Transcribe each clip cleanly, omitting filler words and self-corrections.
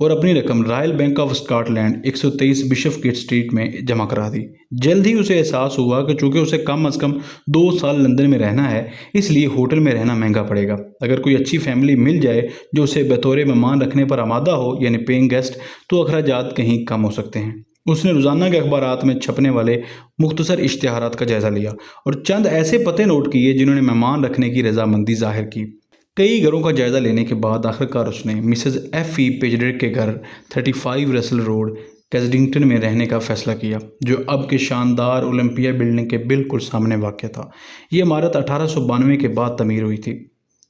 اور اپنی رقم Royal Bank of Scotland 123 Bishop Gate Street میں جمع کرا دی۔ جلد ہی اسے احساس ہوا کہ چونکہ اسے کم از کم 2 سال لندن میں رہنا ہے، اس لیے ہوٹل میں رہنا مہنگا پڑے گا۔ اگر کوئی اچھی فیملی مل جائے جو اسے بطور مہمان رکھنے پر آمادہ ہو، یعنی پینگ گیسٹ، تو اخراجات کہیں کم ہو سکتے ہیں۔ اس نے روزانہ کے اخبارات میں چھپنے والے مختصر اشتہارات کا جائزہ لیا اور چند ایسے پتے نوٹ کیے جنہوں نے مہمان رکھنے کی رضامندی ظاہر کی۔ کئی گھروں کا جائزہ لینے کے بعد آخرکار اس نے مسز ایف ای پیجڈر کے گھر 35 رسل روڈ کیزڈنگٹن میں رہنے کا فیصلہ کیا، جو اب کے شاندار اولمپیا بلڈنگ کے بالکل سامنے واقع تھا۔ یہ عمارت 1892 کے بعد تعمیر ہوئی تھی۔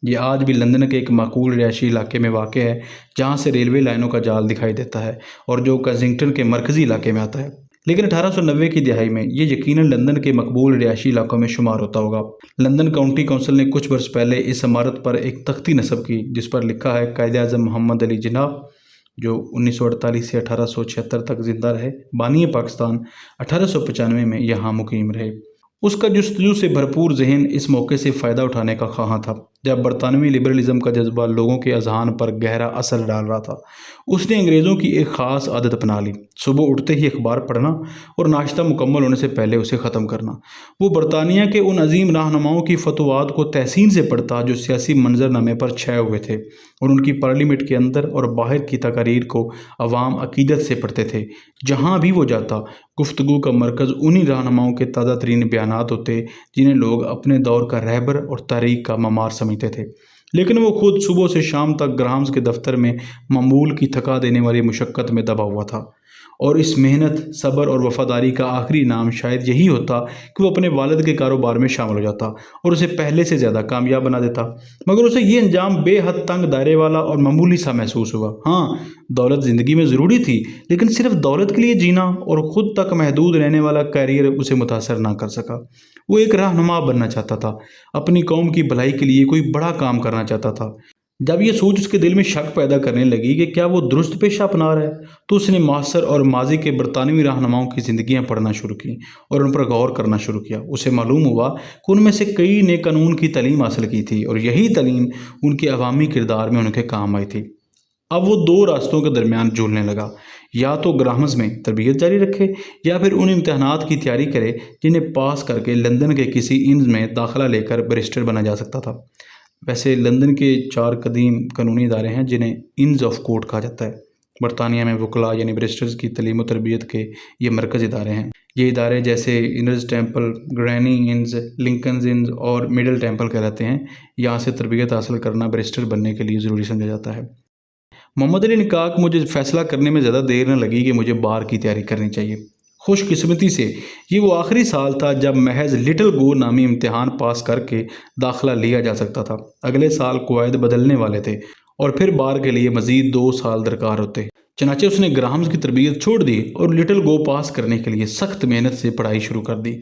یہ آج بھی لندن کے ایک معقول رہائشی علاقے میں واقع ہے، جہاں سے ریلوے لائنوں کا جال دکھائی دیتا ہے اور جو کینزنگٹن کے مرکزی علاقے میں آتا ہے۔ لیکن 1890 کی دہائی میں یہ یقیناً لندن کے مقبول رہائشی علاقوں میں شمار ہوتا ہوگا۔ لندن کاؤنٹی کونسل نے کچھ برس پہلے اس عمارت پر ایک تختی نصب کی جس پر لکھا ہے قائد اعظم محمد علی جناح، جو 1948 سے 1876 تک زندہ رہے، بانی پاکستان، 1895 میں یہاں مقیم رہے۔ اس کا جستجو سے بھرپور ذہن اس موقع سے فائدہ اٹھانے کا خواہاں تھا جب برطانوی لبرلزم کا جذبہ لوگوں کے اذہان پر گہرا اثر ڈال رہا تھا۔ اس نے انگریزوں کی ایک خاص عادت اپنا لی، صبح اٹھتے ہی اخبار پڑھنا اور ناشتہ مکمل ہونے سے پہلے اسے ختم کرنا۔ وہ برطانیہ کے ان عظیم رہنماؤں کی فتوحات کو تحسین سے پڑھتا جو سیاسی منظرنامے پر چھائے ہوئے تھے، اور ان کی پارلیمنٹ کے اندر اور باہر کی تقاریر کو عوام عقیدت سے پڑھتے تھے۔ جہاں بھی وہ جاتا، گفتگو کا مرکز انہی رہنماؤں کے تازہ ترین بیانات ہوتے جنہیں لوگ اپنے دور کا رہبر اور تاریخ کا معمار سمجھتے تھے۔ لیکن وہ خود صبح سے شام تک گراہمز کے دفتر میں معمول کی تھکا دینے والی مشقت میں دبا ہوا تھا، اور اس محنت، صبر اور وفاداری کا آخری انعام شاید یہی ہوتا کہ وہ اپنے والد کے کاروبار میں شامل ہو جاتا اور اسے پہلے سے زیادہ کامیاب بنا دیتا۔ مگر اسے یہ انجام بے حد تنگ دائرے والا اور معمولی سا محسوس ہوا۔ ہاں، دولت زندگی میں ضروری تھی، لیکن صرف دولت کے لیے جینا اور خود تک محدود رہنے والا کیریئر اسے متاثر نہ کر سکا۔ وہ ایک رہنما بننا چاہتا تھا، اپنی قوم کی بھلائی کے لیے کوئی بڑا کام کرنا چاہتا تھا۔ جب یہ سوچ اس کے دل میں شک پیدا کرنے لگی کہ کیا وہ درست پیشہ اپنا رہا ہے، تو اس نے معاصر اور ماضی کے برطانوی رہنماؤں کی زندگیاں پڑھنا شروع کی اور ان پر غور کرنا شروع کیا۔ اسے معلوم ہوا کہ ان میں سے کئی نے قانون کی تعلیم حاصل کی تھی اور یہی تعلیم ان کے عوامی کردار میں ان کے کام آئی تھی۔ اب وہ 2 راستوں کے درمیان جھولنے لگا، یا تو گراہمز میں تربیت جاری رکھے یا پھر ان امتحانات کی تیاری کرے جنہیں پاس کر کے لندن کے کسی انز میں داخلہ لے کر بیرسٹر بنا جا سکتا تھا۔ ویسے لندن کے 4 قدیم قانونی ادارے ہیں جنہیں انز آف کورٹ کہا جاتا ہے۔ برطانیہ میں وکلاء یعنی بیرسٹرز کی تعلیم و تربیت کے یہ مرکز ادارے ہیں۔ یہ ادارے جیسے انرز ٹیمپل، گرینی انز، لنکنز انز اور مڈل ٹیمپل کہلاتے ہیں۔ یہاں سے تربیت حاصل کرنا بیرسٹر بننے کے لیے ضروری سمجھا جاتا ہے۔ محمد علی نے کہا کہ مجھے فیصلہ کرنے میں زیادہ دیر نہ لگی کہ مجھے بار کی تیاری کرنی چاہیے۔ خوش قسمتی سے یہ وہ آخری سال تھا جب محض لٹل گو نامی امتحان پاس کر کے داخلہ لیا جا سکتا تھا۔ اگلے سال قواعد بدلنے والے تھے اور پھر بار کے لیے مزید 2 سال درکار ہوتے۔ چنانچہ اس نے گراہمز کی تربیت چھوڑ دی اور لٹل گو پاس کرنے کے لیے سخت محنت سے پڑھائی شروع کر دی۔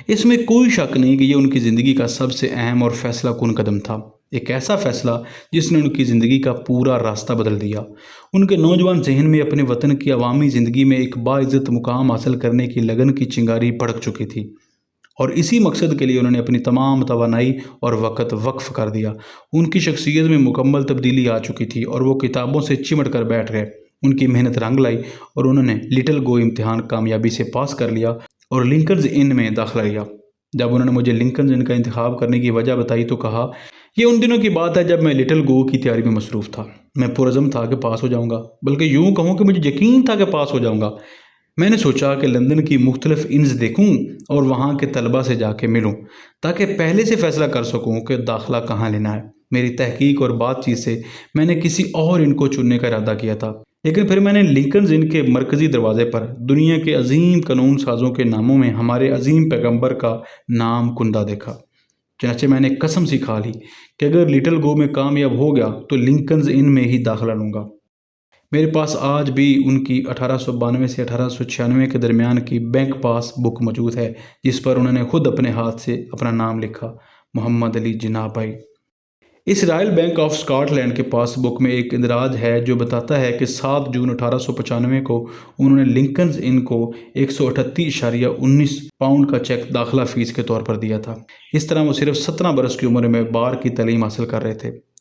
اس میں کوئی شک نہیں کہ یہ ان کی زندگی کا سب سے اہم اور فیصلہ کن قدم تھا، ایک ایسا فیصلہ جس نے ان کی زندگی کا پورا راستہ بدل دیا۔ ان کے نوجوان ذہن میں اپنے وطن کی عوامی زندگی میں ایک باعزت مقام حاصل کرنے کی لگن کی چنگاری بھڑک چکی تھی، اور اسی مقصد کے لیے انہوں نے اپنی تمام توانائی اور وقت وقف کر دیا۔ ان کی شخصیت میں مکمل تبدیلی آ چکی تھی اور وہ کتابوں سے چمٹ کر بیٹھ گئے۔ ان کی محنت رنگ لائی اور انہوں نے لٹل گو امتحان کامیابی سے پاس کر لیا اور لنکنز ان میں داخلہ لیا۔ جب انہوں نے مجھے لنکنز ان کا انتخاب کرنے کی وجہ بتائی تو کہا، یہ ان دنوں کی بات ہے جب میں لٹل گو کی تیاری میں مصروف تھا۔ میں پرعزم تھا کہ پاس ہو جاؤں گا، بلکہ یوں کہوں کہ مجھے یقین تھا کہ پاس ہو جاؤں گا۔ میں نے سوچا کہ لندن کی مختلف انز دیکھوں اور وہاں کے طلبہ سے جا کے ملوں تاکہ پہلے سے فیصلہ کر سکوں کہ داخلہ کہاں لینا ہے۔ میری تحقیق اور بات چیت سے میں نے کسی اور ان کو چننے کا ارادہ کیا تھا، لیکن پھر میں نے لنکنز ان کے مرکزی دروازے پر دنیا کے عظیم قانون سازوں کے ناموں میں ہمارے عظیم پیغمبر کا نام کندہ دیکھا۔ چنانچہ میں نے قسم سی کھا لی کہ اگر لٹل گو میں کامیاب ہو گیا تو لنکنز ان میں ہی داخلہ لوں گا۔ میرے پاس آج بھی ان کی 1892 سے 1896 کے درمیان کی بینک پاس بک موجود ہے جس پر انہوں نے خود اپنے ہاتھ سے اپنا نام لکھا، محمد علی جناح بھائی۔ اس Royal Bank of Scotland کے پاس بک میں ایک اندراج ہے جو بتاتا ہے کہ 7 جون 1895 کو انہوں نے لنکنز ان کو 138.19 پاؤنڈ کا چیک داخلہ فیس کے طور پر دیا تھا۔ اس طرح وہ صرف 17 برس کی عمر میں بار کی تعلیم حاصل کر رہے تھے۔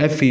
F.E.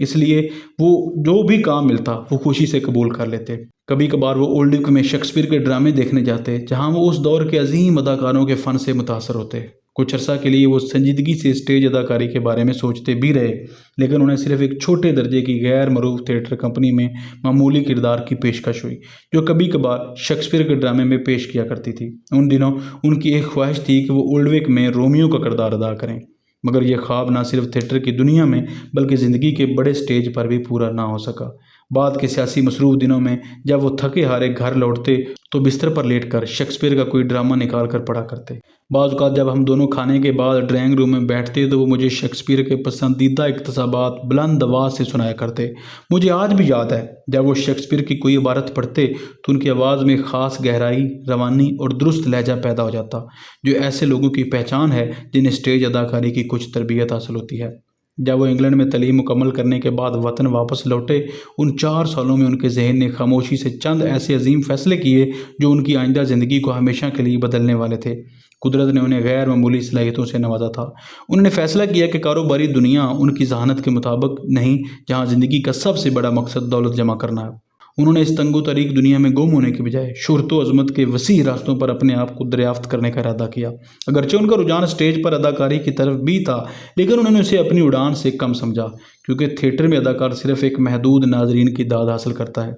اس لیے وہ جو بھی کام ملتا وہ خوشی سے قبول کر لیتے۔ کبھی کبھار وہ اولڈ وک میں شیکسپیئر کے ڈرامے دیکھنے جاتے جہاں وہ اس دور کے عظیم اداکاروں کے فن سے متاثر ہوتے۔ کچھ عرصہ کے لیے وہ سنجیدگی سے اسٹیج اداکاری کے بارے میں سوچتے بھی رہے، لیکن انہیں صرف ایک چھوٹے درجے کی غیر معروف تھیٹر کمپنی میں معمولی کردار کی پیشکش ہوئی جو کبھی کبھار شیکسپیئر کے ڈرامے میں پیش کیا کرتی تھی۔ ان دنوں ان کی ایک خواہش تھی کہ وہ اولڈ وک میں رومیو کا کردار ادا کریں، مگر یہ خواب نہ صرف تھیٹر کی دنیا میں بلکہ زندگی کے بڑے سٹیج پر بھی پورا نہ ہو سکا۔ بعد کے سیاسی مصروف دنوں میں جب وہ تھکے ہارے گھر لوٹتے تو بستر پر لیٹ کر شیکسپیئر کا کوئی ڈرامہ نکال کر پڑھا کرتے۔ بعض اوقات جب ہم دونوں کھانے کے بعد ڈرائنگ روم میں بیٹھتے تو وہ مجھے شیکسپیئر کے پسندیدہ اقتباسات بلند آواز سے سنایا کرتے۔ مجھے آج بھی یاد ہے جب وہ شیکسپیئر کی کوئی عبارت پڑھتے تو ان کی آواز میں خاص گہرائی، روانی اور درست لہجہ پیدا ہو جاتا، جو ایسے لوگوں کی پہچان ہے جنہیں اسٹیج اداکاری کی کچھ تربیت حاصل ہوتی ہے۔ جب وہ انگلینڈ میں تعلیم مکمل کرنے کے بعد وطن واپس لوٹے، ان 4 سالوں میں ان کے ذہن نے خاموشی سے چند ایسے عظیم فیصلے کیے جو ان کی آئندہ زندگی کو ہمیشہ کے لیے بدلنے والے تھے۔ قدرت نے انہیں غیر معمولی صلاحیتوں سے نوازا تھا۔ انہوں نے فیصلہ کیا کہ کاروباری دنیا ان کی ذہانت کے مطابق نہیں، جہاں زندگی کا سب سے بڑا مقصد دولت جمع کرنا ہے۔ انہوں نے اس تنگ و تاریک دنیا میں گم ہونے کے بجائے شہرت و عظمت کے وسیع راستوں پر اپنے آپ کو دریافت کرنے کا ارادہ کیا۔ اگرچہ ان کا رجحان اسٹیج پر اداکاری کی طرف بھی تھا، لیکن انہوں نے اسے اپنی اڑان سے کم سمجھا، کیونکہ تھیٹر میں اداکار صرف ایک محدود ناظرین کی داد حاصل کرتا ہے،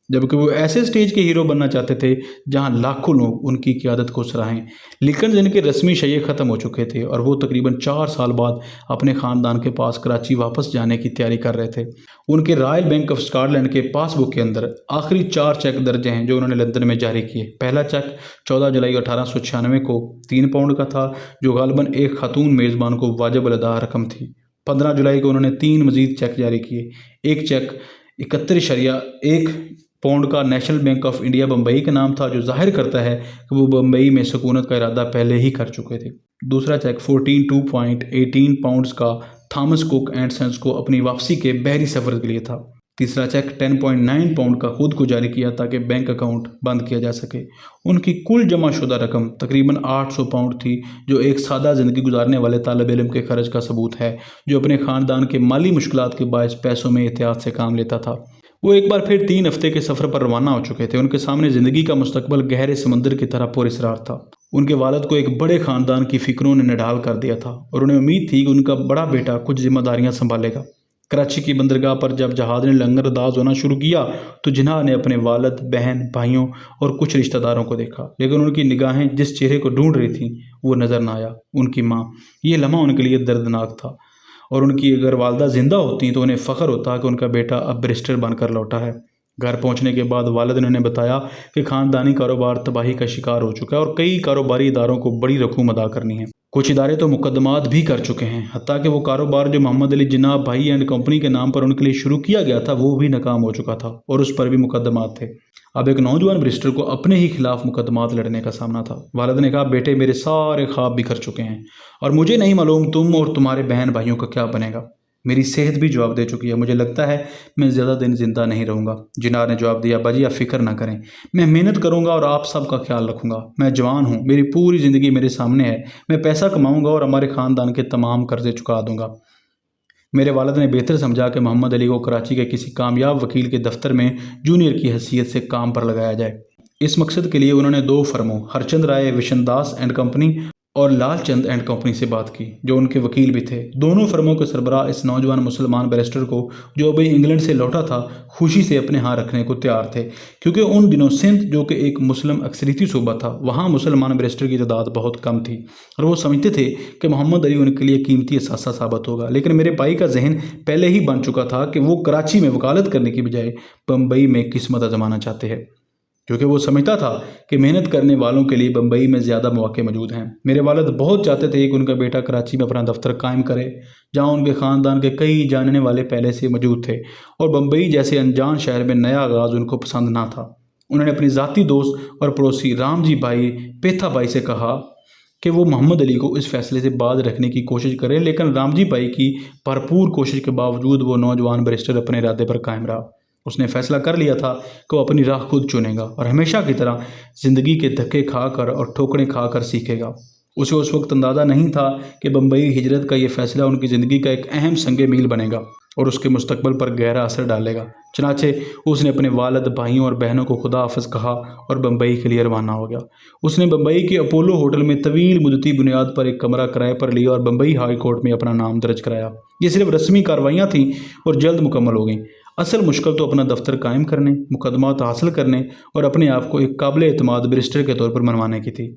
جبکہ وہ ایسے اسٹیج کے ہیرو بننا چاہتے تھے جہاں لاکھوں لوگ ان کی قیادت کو سراہیں۔ لیکن ان کے رسمی شیئے ختم ہو چکے تھے اور وہ تقریباً 4 سال بعد اپنے خاندان کے پاس کراچی واپس جانے کی تیاری کر رہے تھے۔ ان کے Royal Bank of Scotland کے پاس بک کے اندر آخری 4 چیک درج ہیں جو انہوں نے لندن میں جاری کیے۔ پہلا چیک 14 جولائی 1896 کو 3 پاؤنڈ کا تھا، جو غالباً ایک خاتون میزبان کو واجب الادا رقم تھی۔ 15 جولائی کو انہوں نے 3 مزید چیک جاری کیے۔ ایک چیک 71.1 پاؤنڈ کا national bank of India Bombay کا نام تھا، جو ظاہر کرتا ہے کہ وہ بمبئی میں سکونت کا ارادہ پہلے ہی کر چکے تھے۔ دوسرا چیک 42.18 پاؤنڈز کا تھامس کوک اینڈ سنز کو اپنی واپسی کے بحری سفر کے لیے تھا۔ تیسرا چیک 10.9 پاؤنڈ کا خود کو جاری کیا تاکہ بینک اکاؤنٹ بند کیا جا سکے۔ ان کی کل جمع شدہ رقم تقریباً 800 پاؤنڈ تھی، جو ایک سادہ زندگی گزارنے والے طالب علم کے خرچ کا ثبوت ہے جو اپنے خاندان کے مالی مشکلات کے باعث پیسوں میں احتیاط سے کام لیتا تھا۔ وہ ایک بار پھر 3 ہفتے کے سفر پر روانہ ہو چکے تھے۔ ان کے سامنے زندگی کا مستقبل گہرے سمندر کی طرح پر اسرار تھا۔ ان کے والد کو ایک بڑے خاندان کی فکروں نے نڈھال کر دیا تھا اور انہیں امید تھی کہ ان کا بڑا بیٹا کچھ ذمہ داریاں سنبھالے گا۔ کراچی کی بندرگاہ پر جب جہاز نے لنگر انداز ہونا شروع کیا تو جناح نے اپنے والد، بہن، بھائیوں اور کچھ رشتہ داروں کو دیکھا، لیکن ان کی نگاہیں جس چہرے کو ڈھونڈ رہی تھیں وہ نظر نہ آیا، ان کی ماں۔ یہ لمحہ ان کے لیے دردناک تھا، اور ان کی اگر والدہ زندہ ہوتی تو انہیں فخر ہوتا کہ ان کا بیٹا اب بیرسٹر بن کر لوٹا ہے۔ گھر پہنچنے کے بعد والد نے انہیں بتایا کہ خاندانی کاروبار تباہی کا شکار ہو چکا ہے اور کئی کاروباری اداروں کو بڑی رقوم ادا کرنی ہے۔ کچھ ادارے تو مقدمات بھی کر چکے ہیں، حتیٰ کہ وہ کاروبار جو محمد علی جناح بھائی اینڈ کمپنی کے نام پر ان کے لیے شروع کیا گیا تھا وہ بھی ناکام ہو چکا تھا اور اس پر بھی مقدمات تھے۔ اب ایک نوجوان بیرسٹر کو اپنے ہی خلاف مقدمات لڑنے کا سامنا تھا۔ والد نے کہا، بیٹے میرے سارے خواب بکھر چکے ہیں اور مجھے نہیں معلوم تم اور تمہارے بہن بھائیوں کا کیا بنے گا۔ میری صحت بھی جواب دے چکی ہے، مجھے لگتا ہے میں زیادہ دن زندہ نہیں رہوں گا۔ جناح نے جواب دیا، باجی آپ فکر نہ کریں، میں محنت کروں گا اور آپ سب کا خیال رکھوں گا۔ میں جوان ہوں، میری پوری زندگی میرے سامنے ہے، میں پیسہ کماؤں گا اور ہمارے خاندان کے تمام قرضے چکا دوں گا۔ میرے والد نے بہتر سمجھا کہ محمد علی کو کراچی کے کسی کامیاب وکیل کے دفتر میں جونیئر کی حیثیت سے کام پر لگایا جائے۔ اس مقصد کے لیے انہوں نے 2 فرموں ہرچند رائے وشن داس اینڈ کمپنی اور لال چند اینڈ کمپنی سے بات کی، جو ان کے وکیل بھی تھے۔ دونوں فرموں کے سربراہ اس نوجوان مسلمان بیرسٹر کو جو ابھی انگلینڈ سے لوٹا تھا خوشی سے اپنے ہاں رکھنے کو تیار تھے، کیونکہ ان دنوں سندھ جو کہ ایک مسلم اکثریتی صوبہ تھا، وہاں مسلمان بیرسٹر کی تعداد بہت کم تھی اور وہ سمجھتے تھے کہ محمد علی ان کے لیے قیمتی اثاثہ ثابت ہوگا۔ لیکن میرے بھائی کا ذہن پہلے ہی بن چکا تھا کہ وہ کراچی میں وکالت کرنے کی بجائے بمبئی میں قسمت آزمانا چاہتے ہیں، کیونکہ وہ سمجھتا تھا کہ محنت کرنے والوں کے لیے بمبئی میں زیادہ مواقع موجود ہیں۔ میرے والد بہت چاہتے تھے کہ ان کا بیٹا کراچی میں اپنا دفتر قائم کرے، جہاں ان کے خاندان کے کئی جاننے والے پہلے سے موجود تھے، اور بمبئی جیسے انجان شہر میں نیا آغاز ان کو پسند نہ تھا۔ انہوں نے اپنی ذاتی دوست اور پڑوسی رام جی بھائی پیتھا بھائی سے کہا کہ وہ محمد علی کو اس فیصلے سے باز رکھنے کی کوشش کریں، لیکن رام جی بھائی کی بھرپور کوشش کے باوجود وہ نوجوان بیرسٹر اپنے ارادے پر قائم رہا۔ اس نے فیصلہ کر لیا تھا کہ وہ اپنی راہ خود چنے گا اور ہمیشہ کی طرح زندگی کے دھکے کھا کر اور ٹھوکریں کھا کر سیکھے گا۔ اسے اس وقت اندازہ نہیں تھا کہ بمبئی ہجرت کا یہ فیصلہ ان کی زندگی کا ایک اہم سنگ میل بنے گا۔ اور اس کے مستقبل پر گہرا اثر ڈالے گا۔ چنانچہ اس نے اپنے والد، بھائیوں اور بہنوں کو خدا حافظ کہا اور بمبئی کے لیے روانہ ہو گیا۔ اس نے بمبئی کے اپولو ہوٹل میں طویل مدتی بنیاد پر ایک کمرہ کرائے پر لیا اور بمبئی ہائی کورٹ میں اپنا نام درج کرایا۔ یہ صرف رسمی کارروائیاں تھیں اور جلد مکمل ہو گئیں۔ اصل مشکل تو اپنا دفتر قائم کرنے، مقدمات حاصل کرنے اور اپنے آپ کو ایک قابل اعتماد بیرسٹر کے طور پر منوانے کی تھی۔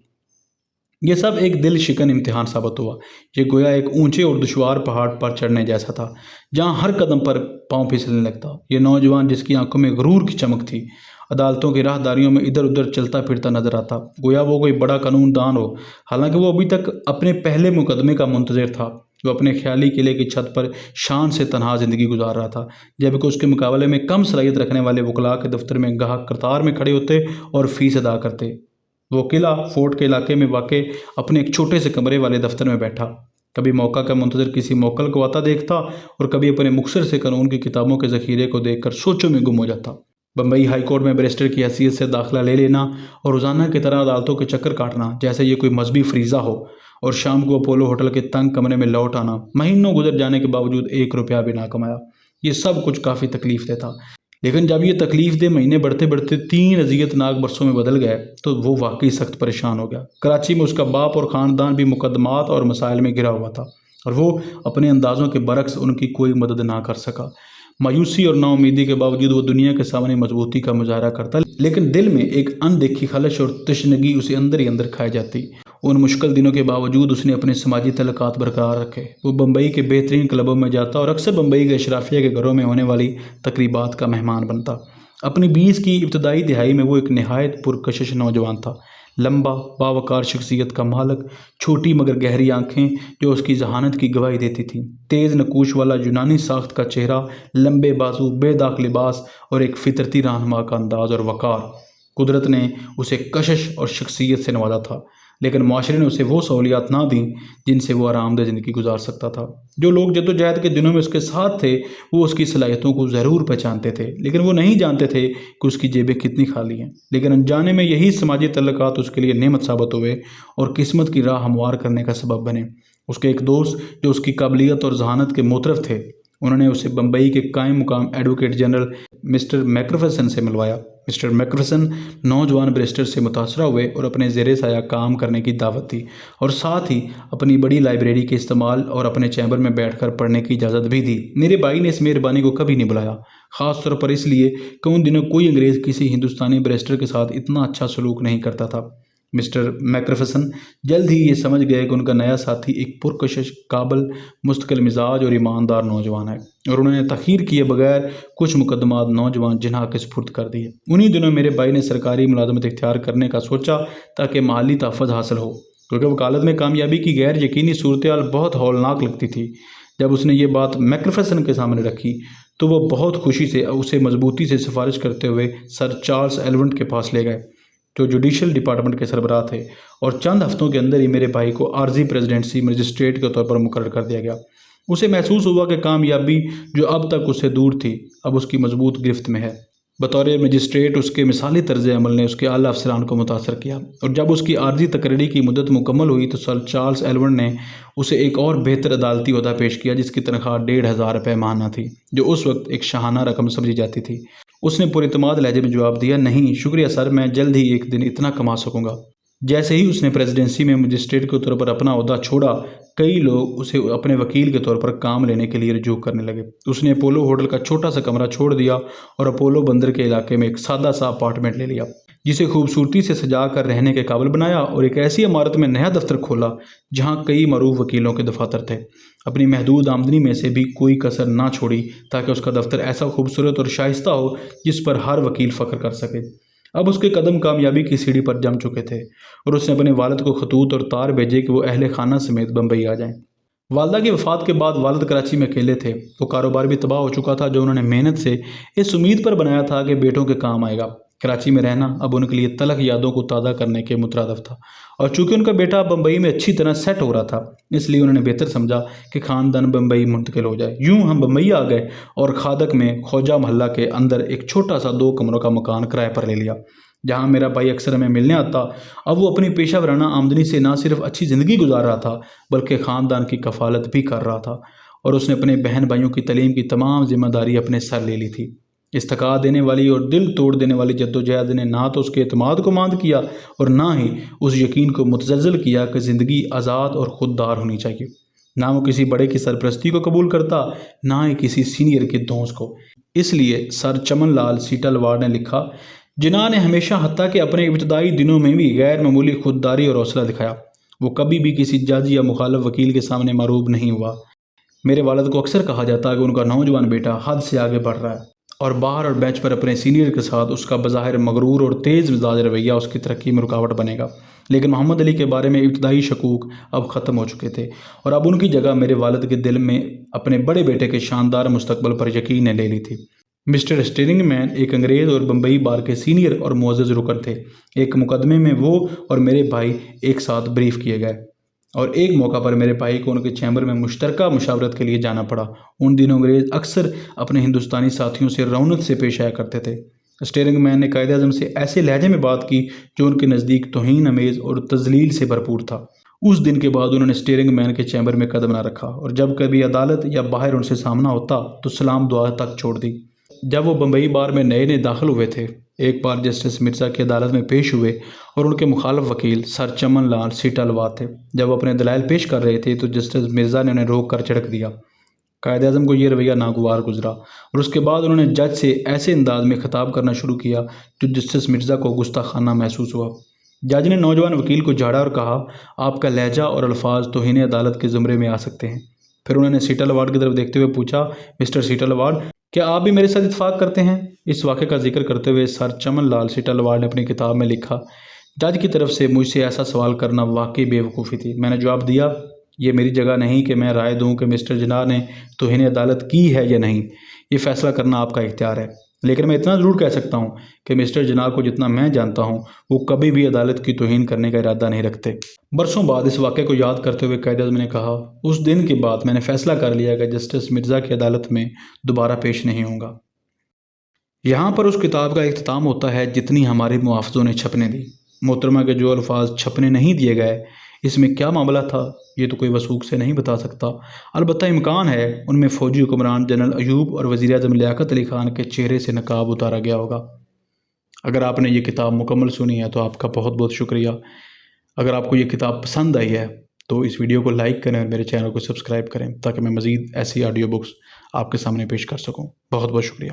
یہ سب ایک دل شکن امتحان ثابت ہوا۔ یہ گویا ایک اونچے اور دشوار پہاڑ پر چڑھنے جیسا تھا جہاں ہر قدم پر پاؤں پھسلنے لگتا۔ یہ نوجوان جس کی آنکھوں میں غرور کی چمک تھی، عدالتوں کی راہداریوں میں ادھر ادھر چلتا پھرتا نظر آتا، گویا وہ کوئی بڑا قانون دان ہو، حالانکہ وہ ابھی تک اپنے پہلے مقدمے کا منتظر تھا۔ وہ اپنے خیالی قلعے کی چھت پر شان سے تنہا زندگی گزار رہا تھا، جبکہ اس کے مقابلے میں کم صلاحیت رکھنے والے وکلاء کے دفتر میں گاہک قطار میں کھڑے ہوتے اور فیس ادا کرتے۔ وہ قلعہ فورٹ کے علاقے میں واقع اپنے ایک چھوٹے سے کمرے والے دفتر میں بیٹھا، کبھی موقع کا منتظر کسی موکل کو آتا دیکھتا اور کبھی اپنے مختصر سے قانون کی کتابوں کے ذخیرے کو دیکھ کر سوچوں میں گم ہو جاتا۔ بمبئی ہائی کورٹ میں بیرسٹر کی حیثیت سے داخلہ لے لینا اور روزانہ کی طرح عدالتوں کے چکر کاٹنا جیسے یہ کوئی مذہبی فریضہ ہو، اور شام کو اپولو ہوٹل کے تنگ کمرے میں لوٹ آنا، مہینوں گزر جانے کے باوجود 1 روپیہ بھی نہ کمایا۔ یہ سب کچھ کافی تکلیف دہ تھا، لیکن جب یہ تکلیف دہ مہینے بڑھتے بڑھتے 3 اذیت ناک برسوں میں بدل گئے تو وہ واقعی سخت پریشان ہو گیا۔ کراچی میں اس کا باپ اور خاندان بھی مقدمات اور مسائل میں گھرا ہوا تھا اور وہ اپنے اندازوں کے برعکس ان کی کوئی مدد نہ کر سکا۔ مایوسی اور نا امیدی کے باوجود وہ دنیا کے سامنے مضبوطی کا مظاہرہ کرتا، لیکن دل میں ایک اندیکھی خلش اور تشنگی اسے اندر ہی اندر کھائے جاتی۔ ان مشکل دنوں کے باوجود اس نے اپنے سماجی تعلقات برقرار رکھے۔ وہ بمبئی کے بہترین کلبوں میں جاتا اور اکثر بمبئی کے اشرافیہ کے گھروں میں ہونے والی تقریبات کا مہمان بنتا۔ اپنی 20 کی ابتدائی دہائی میں وہ ایک نہایت پرکشش نوجوان تھا، لمبا، باوقار شخصیت کا مالک، چھوٹی مگر گہری آنکھیں جو اس کی ذہانت کی گواہی دیتی تھیں، تیز نقوش والا یونانی ساخت کا چہرہ، لمبے بازو، بے داغ لباس اور ایک فطرتی رہنما کا انداز اور وقار۔ قدرت نے اسے کشش اور شخصیت سے نوازا تھا، لیکن معاشرے نے اسے وہ سہولیات نہ دیں جن سے وہ آرام دہ زندگی گزار سکتا تھا۔ جو لوگ جدوجہد کے دنوں میں اس کے ساتھ تھے وہ اس کی صلاحیتوں کو ضرور پہچانتے تھے، لیکن وہ نہیں جانتے تھے کہ اس کی جیبیں کتنی خالی ہیں۔ لیکن انجانے میں یہی سماجی تعلقات اس کے لیے نعمت ثابت ہوئے اور قسمت کی راہ ہموار کرنے کا سبب بنے۔ اس کے ایک دوست جو اس کی قابلیت اور ذہانت کے معترف تھے، انہوں نے اسے بمبئی کے قائم مقام ایڈوکیٹ جنرل مسٹر میکفرسن سے ملوایا۔ مسٹر میکفرسن نوجوان بیرسٹر سے متاثرہ ہوئے اور اپنے زیر سایہ کام کرنے کی دعوت دی اور ساتھ ہی اپنی بڑی لائبریری کے استعمال اور اپنے چیمبر میں بیٹھ کر پڑھنے کی اجازت بھی دی۔ میرے بھائی نے اس مہربانی کو کبھی نہیں بلایا، خاص طور پر اس لیے کہ ان دنوں کوئی انگریز کسی ہندوستانی بیرسٹر کے ساتھ اتنا اچھا سلوک نہیں کرتا تھا۔ مسٹر میکفرسن جلد ہی یہ سمجھ گئے کہ ان کا نیا ساتھی ایک پرکشش، قابل، مستقل مزاج اور ایماندار نوجوان ہے، اور انہوں نے تاخیر کیے بغیر کچھ مقدمات نوجوان جناح کے سپرد کر دیے۔ انہی دنوں میرے بھائی نے سرکاری ملازمت اختیار کرنے کا سوچا تاکہ محلی تحفظ حاصل ہو، کیونکہ وکالت میں کامیابی کی غیر یقینی صورتحال بہت ہولناک لگتی تھی۔ جب اس نے یہ بات میکفرسن کے سامنے رکھی تو وہ بہت خوشی سے اسے مضبوطی سے سفارش کرتے ہوئے سر چارلس ایلونٹ کے پاس لے گئے، جو جوڈیشل ڈپارٹمنٹ کے سربراہ تھے، اور چند ہفتوں کے اندر ہی میرے بھائی کو عارضی پریزیڈنسی مجسٹریٹ کے طور پر مقرر کر دیا گیا۔ اسے محسوس ہوا کہ کامیابی جو اب تک اس سے دور تھی اب اس کی مضبوط گرفت میں ہے۔ بطور مجسٹریٹ اس کے مثالی طرز عمل نے اس کے اعلیٰ افسران کو متاثر کیا، اور جب اس کی عارضی تقرری کی مدت مکمل ہوئی تو سر چارلس ایلونٹ نے اسے ایک اور بہتر عدالتی عہدہ پیش کیا جس کی تنخواہ 1500 روپے ماہانہ تھی، جو اس وقت ایک شاہانہ رقم سمجھی جاتی تھی۔ اس نے پراعتماد لہجے میں جواب دیا، نہیں شکریہ سر، میں جلد ہی ایک دن اتنا کما سکوں گا۔ جیسے ہی اس نے پریزیڈنسی میں مجسٹریٹ کے طور پر اپنا عہدہ چھوڑا، کئی لوگ اسے اپنے وکیل کے طور پر کام لینے کے لیے رجوع کرنے لگے۔ اس نے اپولو ہوٹل کا چھوٹا سا کمرہ چھوڑ دیا اور اپولو بندر کے علاقے میں ایک سادہ سا اپارٹمنٹ لے لیا، جسے خوبصورتی سے سجا کر رہنے کے قابل بنایا، اور ایک ایسی عمارت میں نیا دفتر کھولا جہاں کئی معروف وکیلوں کے دفاتر تھے۔ اپنی محدود آمدنی میں سے بھی کوئی کسر نہ چھوڑی تاکہ اس کا دفتر ایسا خوبصورت اور شائستہ ہو جس پر ہر وکیل فخر کر سکے۔ اب اس کے قدم کامیابی کی سیڑھی پر جم چکے تھے، اور اس نے اپنے والد کو خطوط اور تار بھیجے کہ وہ اہل خانہ سمیت بمبئی آ جائیں۔ والدہ کی وفات کے بعد والد کراچی میں اکیلے تھے۔ وہ کاروبار بھی تباہ ہو چکا تھا جو انہوں نے محنت سے اس امید پر بنایا تھا کہ بیٹوں کے کام آئے گا۔ کراچی میں رہنا اب ان کے لیے تلخ یادوں کو تازہ کرنے کے مترادف تھا، اور چونکہ ان کا بیٹا بمبئی میں اچھی طرح سیٹ ہو رہا تھا اس لیے انہوں نے بہتر سمجھا کہ خاندان بمبئی منتقل ہو جائے۔ یوں ہم بمبئی آ گئے اور خادق میں خوجہ محلہ کے اندر ایک چھوٹا سا 2 کمروں کا مکان کرائے پر لے لیا، جہاں میرا بھائی اکثر ہمیں ملنے آتا۔ اب وہ اپنی پیشہ ورانہ آمدنی سے نہ صرف اچھی زندگی گزار رہا تھا بلکہ خاندان کی کفالت بھی کر رہا تھا، اور اس نے اپنے بہن بھائیوں کی تعلیم کی تمام ذمہ داری اپنے سر لے لی تھی۔ اس تھکا دینے والی اور دل توڑ دینے والی جدوجہد نے نہ تو اس کے اعتماد کو ماند کیا اور نہ ہی اس یقین کو متزلزل کیا کہ زندگی آزاد اور خوددار ہونی چاہیے۔ نہ وہ کسی بڑے کی سرپرستی کو قبول کرتا، نہ ہی کسی سینئر کے دھونس کو۔ اس لیے سر چمن لال سیٹالوار نے لکھا، جناح نے ہمیشہ حتیٰ کہ اپنے ابتدائی دنوں میں بھی غیر معمولی خودداری اور حوصلہ دکھایا۔ وہ کبھی بھی کسی جج یا مخالف وکیل کے سامنے معروب نہیں ہوا۔ میرے والد کو اکثر کہا جاتا ہے کہ ان کا نوجوان بیٹا حد سے آگے بڑھ رہا ہے، اور باہر اور بینچ پر اپنے سینئر کے ساتھ اس کا بظاہر مغرور اور تیز مزاج رویہ اس کی ترقی میں رکاوٹ بنے گا۔ لیکن محمد علی کے بارے میں ابتدائی شکوک اب ختم ہو چکے تھے، اور اب ان کی جگہ میرے والد کے دل میں اپنے بڑے بیٹے کے شاندار مستقبل پر یقین نے لے لی تھی۔ مسٹر اسٹرنگ مین ایک انگریز اور بمبئی بار کے سینئر اور معزز رکن تھے۔ ایک مقدمے میں وہ اور میرے بھائی ایک ساتھ بریف کیے گئے، اور ایک موقع پر میرے بھائی کو ان کے چیمبر میں مشترکہ مشاورت کے لیے جانا پڑا۔ ان دنوں انگریز اکثر اپنے ہندوستانی ساتھیوں سے رونت سے پیش آیا کرتے تھے۔ اسٹرنگ مین نے قائد اعظم سے ایسے لہجے میں بات کی جو ان کے نزدیک توہین امیز اور تذلیل سے بھرپور تھا۔ اس دن کے بعد انہوں نے اسٹیئرنگ مین کے چیمبر میں قدم نہ رکھا، اور جب کبھی عدالت یا باہر ان سے سامنا ہوتا تو سلام دعا تک چھوڑ دی۔ جب وہ بمبئی بار میں نئے داخل ہوئے تھے، ایک بار جسٹس مرزا کی عدالت میں پیش ہوئے اور ان کے مخالف وکیل سر چمن لال سیٹالوار تھے۔ جب وہ اپنے دلائل پیش کر رہے تھے تو جسٹس مرزا نے انہیں روک کر جھڑک دیا۔ قائد اعظم کو یہ رویہ ناگوار گزرا، اور اس کے بعد انہوں نے جج سے ایسے انداز میں خطاب کرنا شروع کیا جو جسٹس مرزا کو گستاخانہ محسوس ہوا۔ جج نے نوجوان وکیل کو جھاڑا اور کہا، آپ کا لہجہ اور الفاظ توہین عدالت کے زمرے میں آ سکتے ہیں۔ پھر انہوں نے سیٹالوار کی طرف دیکھتے ہوئے پوچھا، مسٹر سیٹالوار، کیا آپ بھی میرے ساتھ اتفاق کرتے ہیں؟ اس واقعے کا ذکر کرتے ہوئے سر چمن لال سیٹالوار نے اپنی کتاب میں لکھا، جج کی طرف سے مجھ سے ایسا سوال کرنا واقعی بے وقوفی تھی۔ میں نے جواب دیا، یہ میری جگہ نہیں کہ میں رائے دوں کہ مسٹر جناح نے توہین عدالت کی ہے یا نہیں، یہ فیصلہ کرنا آپ کا اختیار ہے۔ لیکن میں اتنا ضرور کہہ سکتا ہوں کہ مسٹر جناح کو جتنا میں جانتا ہوں، وہ کبھی بھی عدالت کی توہین کرنے کا ارادہ نہیں رکھتے۔ برسوں بعد اس واقعے کو یاد کرتے ہوئے قائد اعظم نے کہا، اس دن کے بعد میں نے فیصلہ کر لیا کہ جسٹس مرزا کی عدالت میں دوبارہ پیش نہیں ہوں گا۔ یہاں پر اس کتاب کا اختتام ہوتا ہے جتنی ہمارے محافظوں نے چھپنے دی۔ محترمہ کے جو الفاظ چھپنے نہیں دیے گئے، اس میں کیا معاملہ تھا یہ تو کوئی وثوق سے نہیں بتا سکتا۔ البتہ امکان ہے ان میں فوجی حکمران جنرل ایوب اور وزیر اعظم لیاقت علی خان کے چہرے سے نقاب اتارا گیا ہوگا۔ اگر آپ نے یہ کتاب مکمل سنی ہے تو آپ کا بہت بہت شکریہ۔ اگر آپ کو یہ کتاب پسند آئی ہے تو اس ویڈیو کو لائک کریں اور میرے چینل کو سبسکرائب کریں تاکہ میں مزید ایسی آڈیو بکس آپ کے سامنے پیش کر سکوں۔ بہت بہت شکریہ۔